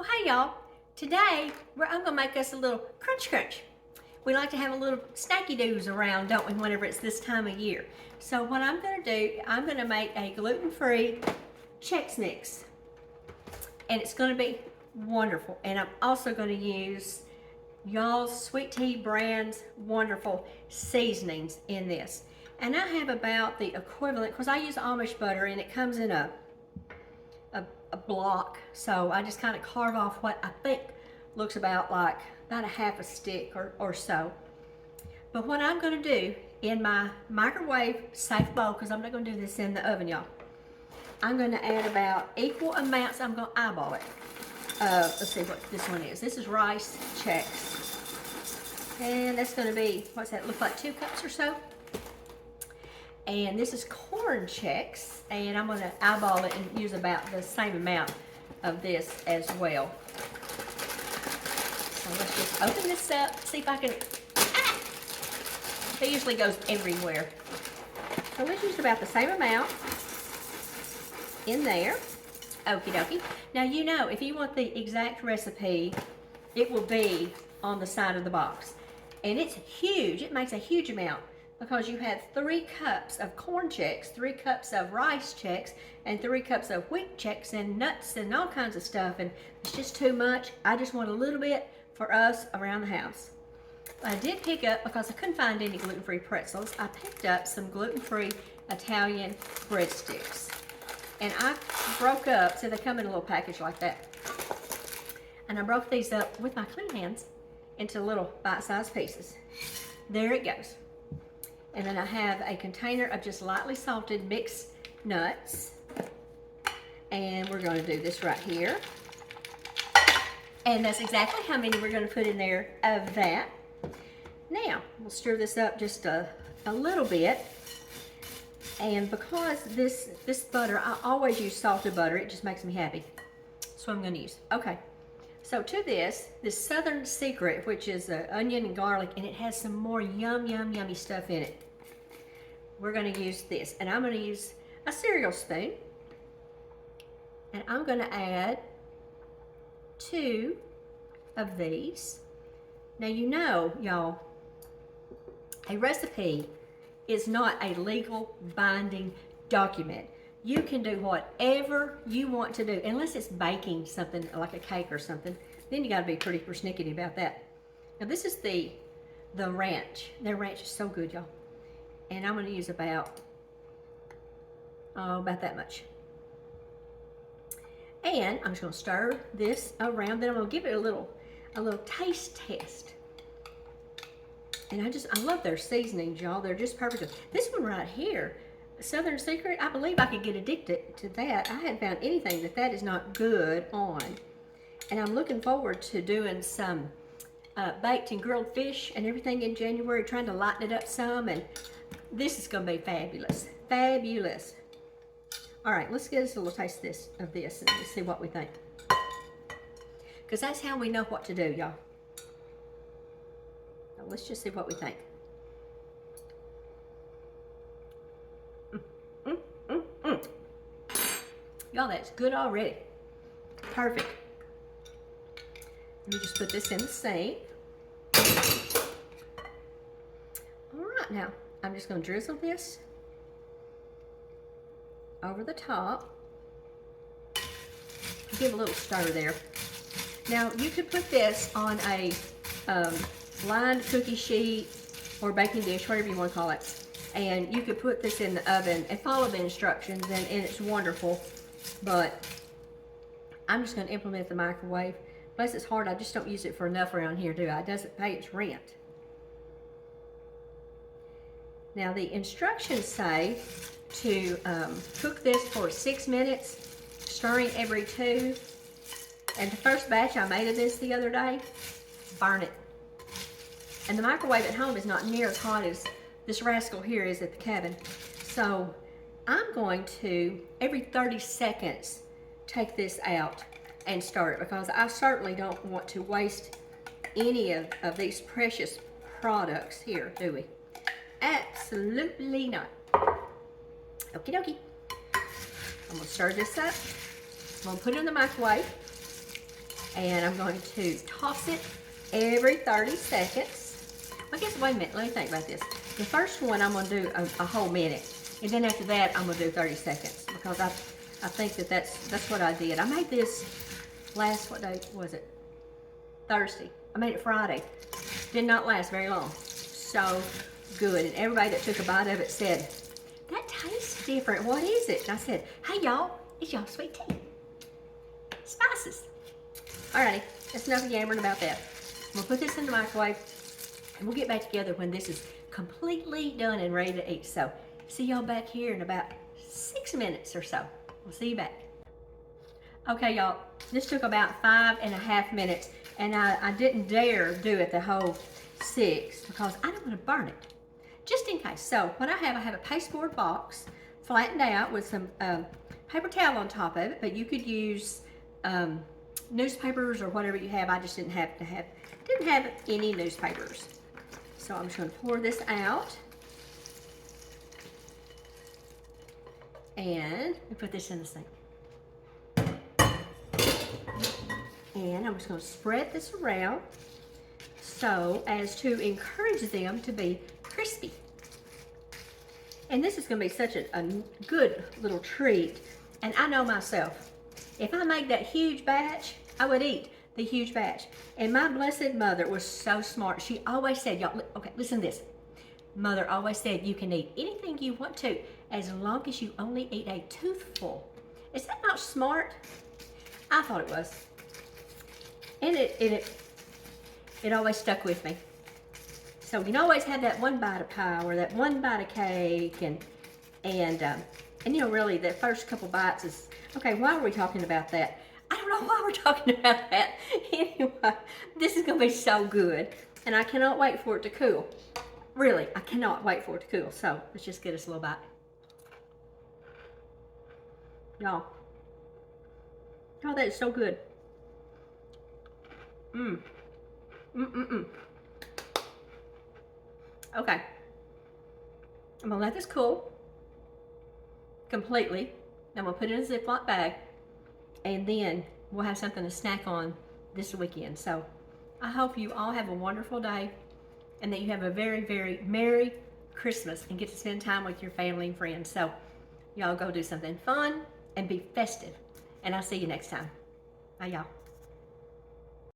Well, hey y'all, today I'm gonna make us a little crunch. We like to have a little snacky doos around, don't we, whenever it's this time of year. So what I'm gonna do, I'm gonna make a gluten-free Chex Mix. And it's gonna be wonderful. And I'm also gonna use y'all's Sweet Tea brand's wonderful seasonings in this. And I have about the equivalent, because I use Amish butter and it comes in a block, so I just kind of carve off what I think looks about a half a stick or so. But what I'm going to do in my microwave safe bowl, because I'm not going to do this in the oven, y'all, I'm going to add about equal amounts. I'm going to eyeball it. Let's see what this one is. This is rice Chex, and that's going to be, what's that look like, 2 cups or so. And this is corn Chex, and I'm going to eyeball it and use about the same amount of this as well. So let's just open this up, see if I can, it usually goes everywhere. So let's use about the same amount in there. Okie dokie. Now you know, if you want the exact recipe, it will be on the side of the box. And it's huge, it makes a huge amount, because you have 3 cups of corn Chex, 3 cups of rice Chex, and 3 cups of wheat Chex and nuts and all kinds of stuff, and it's just too much. I just want a little bit for us around the house. I did pick up, because I couldn't find any gluten-free pretzels, I picked up some gluten-free Italian breadsticks. And I broke up, so they come in a little package like that. And I broke these up with my clean hands into little bite-sized pieces. There it goes. And then I have a container of just lightly salted mixed nuts. And we're going to do this right here. And that's exactly how many we're going to put in there of that. Now, we'll stir this up just a little bit. And because this butter, I always use salted butter. It just makes me happy. That's what I'm going to use. Okay. So to this Southern Secret, which is onion and garlic, and it has some more yummy stuff in it. We're going to use this, and I'm going to use a cereal spoon, and I'm going to add 2 of these. Now you know, y'all, a recipe is not a legal binding document. You can do whatever you want to do, unless it's baking something like a cake or something. Then you got to be pretty persnickety about that. Now this is the ranch. Their ranch is so good, y'all. And I'm going to use about that much. And I'm just going to stir this around. Then I'm going to give it a little taste test. And I love their seasonings, y'all. They're just perfect. This one right here, Southern Secret, I believe I could get addicted to that. I hadn't found anything that is not good on. And I'm looking forward to doing some baked and grilled fish and everything in January, trying to lighten it up some. And this is going to be fabulous. Fabulous. All right, let's get us a little taste of this and see what we think. Because that's how we know what to do, y'all. Now, let's just see what we think. Y'all, that's good already. Perfect. Let me just put this in the sink. All right, now I'm just going to drizzle this over the top. Give a little stir there. Now you could put this on a lined cookie sheet or baking dish, whatever you want to call it, and you could put this in the oven and follow the instructions, and it's wonderful. But I'm just going to implement the microwave. Bless its heart, I just don't use it for enough around here, do I? It doesn't pay its rent. Now the instructions say to cook this for 6 minutes, stirring every 2. And the first batch I made of this the other day, burn it. And the microwave at home is not near as hot as this rascal here is at the cabin. So I'm going to, every 30 seconds, take this out and stir it, because I certainly don't want to waste any of these precious products here, do we? Absolutely not. Okie dokie. I'm gonna stir this up. I'm gonna put it in the microwave, And I'm going to toss it every 30 seconds. I guess, wait a minute, let me think about this. The first one I'm gonna do a whole minute. And then after that, I'm gonna do 30 seconds because I think that's what I did. I made this last, what day was it? Thursday. I made it Friday. Did not last very long. So good. And everybody that took a bite of it said, that tastes different. What is it? And I said, hey y'all, it's y'all sweet tea. Spices. Alrighty, that's enough yammering about that. We'll put this in the microwave and we'll get back together when this is completely done and ready to eat. So see y'all back here in about 6 minutes or so. We'll see you back. Okay, y'all, this took about 5.5 minutes, and I didn't dare do it the whole 6 because I don't want to burn it, just in case. So what I have a pasteboard box flattened out with some paper towel on top of it, but you could use newspapers or whatever you have. I just didn't have any newspapers. So I'm just going to pour this out. And we put this in the sink. And I'm just going to spread this around so as to encourage them to be crispy. And this is going to be such a good little treat. And I know myself, if I make that huge batch, I would eat the huge batch. And my blessed mother was so smart. She always said, y'all, okay, listen to this. Mother always said, you can eat anything you want to as long as you only eat a toothful. Is that not smart? I thought it was. And it always stuck with me. So you can always have that one bite of pie or that one bite of cake, and you know, really that first couple bites is, okay, why are we talking about that? I don't know why we're talking about that. Anyway, this is gonna be so good, and I cannot wait for it to cool. Really, I cannot wait for it to cool. So let's just get us a little bite. Y'all, oh, that is so good. Okay, I'm gonna let this cool completely. I'm gonna put it in a Ziploc bag, and then we'll have something to snack on this weekend. So I hope you all have a wonderful day, and that you have a very, very Merry Christmas and get to spend time with your family and friends. So y'all go do something fun and be festive. And I'll see you next time. Bye, y'all.